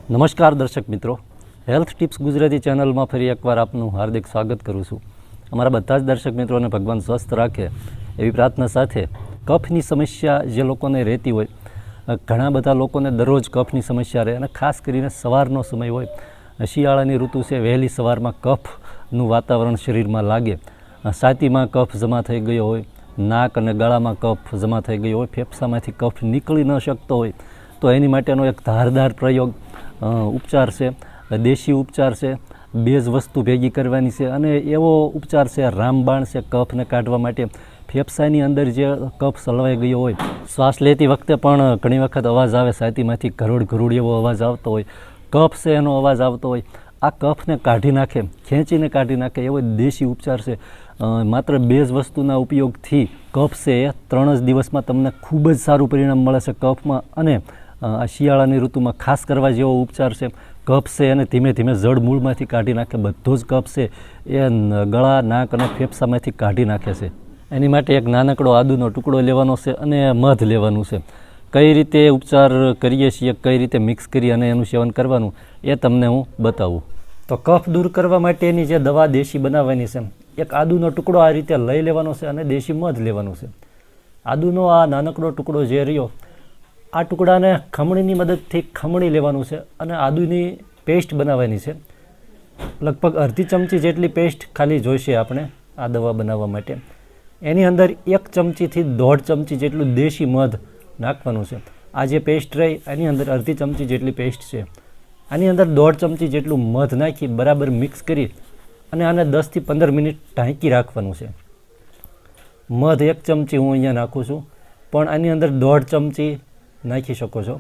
નમસ્કાર દર્શક મિત્રો, હેલ્થ ટિપ્સ ગુજરાતી ચેનલમાં ફરી એકવાર આપનું હાર્દિક સ્વાગત કરું છું. અમારા બધા જ દર્શક મિત્રોને ભગવાન સ્વસ્થ રાખે એવી પ્રાર્થના સાથે કફની સમસ્યા જે લોકોને રહેતી હોય, ઘણા બધા લોકોને દરરોજ કફની સમસ્યા રહે અને ખાસ કરીને સવારનો સમય હોય, શિયાળાની ઋતુ છે, વહેલી સવારમાં કફનું વાતાવરણ શરીરમાં લાગે, છાતીમાં કફ જમા થઈ ગયો હોય, નાક અને ગળામાં કફ જમા થઈ ગયો હોય, ફેફસામાંથી કફ નીકળી ન શકતો હોય, તો એની માટેનો એક ધારદાર પ્રયોગ ઉપચાર છે, દેશી ઉપચાર છે. બે જ વસ્તુ ભેગી કરવાની છે અને એવો ઉપચાર છે, રામબાણ છે કફને કાઢવા માટે. ફેફસાની અંદર જે કફ સલવાઈ ગયો હોય, શ્વાસ લેતી વખતે પણ ઘણી વખત અવાજ આવે, છાતીમાંથી ઘરોડ ઘરોડ એવો અવાજ આવતો હોય, કફ છે એનો અવાજ આવતો હોય, આ કફને કાઢી નાખે, ખેંચીને કાઢી નાખે એવો દેશી ઉપચાર છે. માત્ર બે જ વસ્તુના ઉપયોગથી કફ છે એ 3 જ દિવસમાં તમને ખૂબ જ સારું પરિણામ મળે છે કફમાં. અને આ શિયાળાની ઋતુમાં ખાસ કરવા જેવો ઉપચાર છે. કફ છે એને ધીમે ધીમે જડ મૂળમાંથી કાઢી નાખે, બધો જ કફ છે એ ગળા, નાક અને ફેફસામાંથી કાઢી નાખે છે. એની માટે એક નાનકડો આદુનો ટુકડો લેવાનો છે અને મધ લેવાનું છે. કઈ રીતે ઉપચાર કરીએ છીએ, કઈ રીતે મિક્સ કરી અને એનું સેવન કરવાનું એ તમને હું બતાવું. તો કફ દૂર કરવા માટેની જે દવા દેશી બનાવવાની છે, એક આદુનો ટુકડો આ રીતે લઈ લેવાનો છે અને દેશી મધ લેવાનું છે. આદુનો આ નાનકડો ટુકડો જે રહ્યો, આ ટુકડાને ખમણીની મદદથી ખમણી લેવાનું છે અને આદુની પેસ્ટ બનાવવાની છે. લગભગ અડધી ચમચી જેટલી પેસ્ટ ખાલી જોઈશે આપણે આ દવા બનાવવા માટે. એની અંદર 1 ચમચીથી 1.5 ચમચી જેટલું દેશી મધ નાખવાનું છે. આ જે પેસ્ટ રહી એની અંદર અડધી ચમચી જેટલી પેસ્ટ છે, આની અંદર 1.5 ચમચી જેટલું મધ નાખી બરાબર મિક્સ કરી અને આને 10થી 15 મિનિટ ઢાંકી રાખવાનું છે. મધ 1 ચમચી હું અહીંયા નાખું છું, પણ આની અંદર 1.5 ચમચી નાખી શકો છો.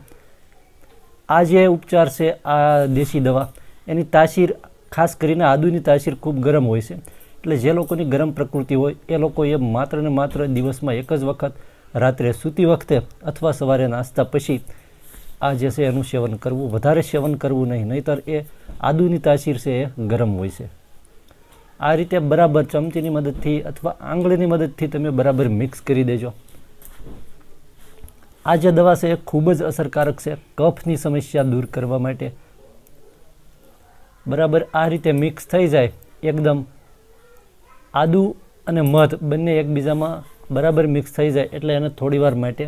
આ જે ઉપચાર છે, આ દેશી દવા, એની તાસીર ખાસ કરીને આદુની તાસીર ખૂબ ગરમ હોય છે. એટલે જે લોકોની ગરમ પ્રકૃતિ હોય એ લોકોએ માત્ર ને માત્ર દિવસમાં એક જ વખત રાત્રે સૂતી વખતે અથવા સવારે નાસ્તા પછી આ જે છે એનું સેવન કરવું. વધારે સેવન કરવું નહીં, નહીંતર એ આદુની તાસીર છે એ ગરમ હોય છે. આ રીતે બરાબર ચમચીની મદદથી અથવા આંગળીની મદદથી તમે બરાબર મિક્સ કરી દેજો. આ જે દવા છે એ ખૂબ જ અસરકારક છે કફની સમસ્યા દૂર કરવા માટે. બરાબર આ રીતે મિક્સ થઈ જાય, એકદમ આદુ અને મધ બંને એકબીજામાં બરાબર મિક્સ થઈ જાય એટલે એને થોડી વાર માટે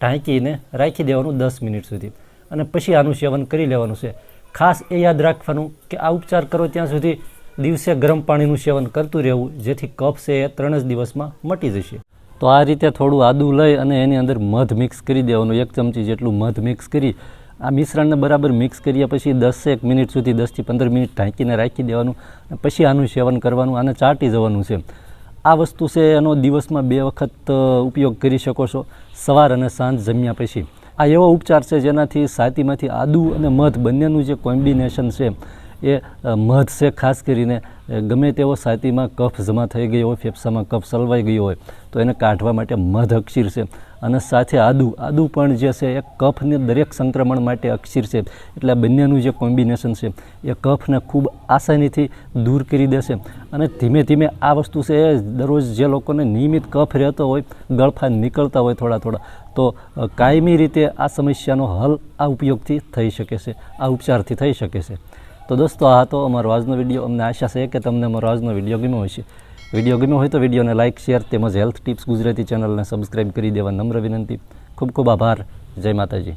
ઢાંકીને રાખી દેવાનું 10 મિનિટ સુધી, અને પછી આનું સેવન કરી લેવાનું છે. ખાસ એ યાદ રાખવાનું કે આ ઉપચાર કરો ત્યાં સુધી દિવસે ગરમ પાણીનું સેવન કરતું રહેવું, જેથી કફ છે એ 3 જ દિવસમાં મટી જશે. તો આ રીતે થોડું આદું લઈ અને એની અંદર મધ મિક્સ કરી દેવાનું. 1 ચમચી જેટલું મધ મિક્સ કરી આ મિશ્રણને બરાબર મિક્સ કર્યા પછી 10 મિનિટ સુધી 10થી 15 મિનિટ ઢાંકીને રાખી દેવાનું. પછી આનું સેવન કરવાનું, આને ચાટી જવાનું છે. આ વસ્તુ છે એનો દિવસમાં 2 વખત ઉપયોગ કરી શકો છો, સવાર અને સાંજ જમ્યા પછી. આ એવો ઉપચાર છે જેનાથી છાતીમાંથી આદુ અને મધ બંનેનું જે કોમ્બિનેશન છે એ મધ છે ખાસ કરીને ગમે તેવો છાતીમાં કફ જમા થઈ ગયો હોય, ફેફસામાં કફ સલવાઈ ગયો હોય તો એને કાઢવા માટે મધ અક્ષીર છે. અને સાથે આદુ પણ જે છે એ કફને દરેક સંક્રમણ માટે અક્ષીર છે. એટલે બંનેનું જે કોમ્બિનેશન છે એ કફને ખૂબ આસાનીથી દૂર કરી દેશે. અને ધીમે ધીમે આ વસ્તુ છે એ દરરોજ જે લોકોને નિયમિત કફ રહેતો હોય, ગળફા નીકળતા હોય થોડા, તો કાયમી રીતે આ સમસ્યાનો હલ આ ઉપયોગથી થઈ શકે છે, આ ઉપચારથી થઈ શકે છે. તો દોસ્તો, આ હતો અમારો આજનો વિડીયો. અમને આશા છે કે તમને અમારો આજનો વિડીયો ગમ્યો હશે. વિડીયો ગમ્યો હોય તો વિડીયોને લાઇક, શેર તેમજ હેલ્થ ટિપ્સ ગુજરાતી ચેનલને સબસ્ક્રાઈબ કરી દેવા નમ્ર વિનંતી. ખૂબ ખૂબ આભાર. જય માતાજી.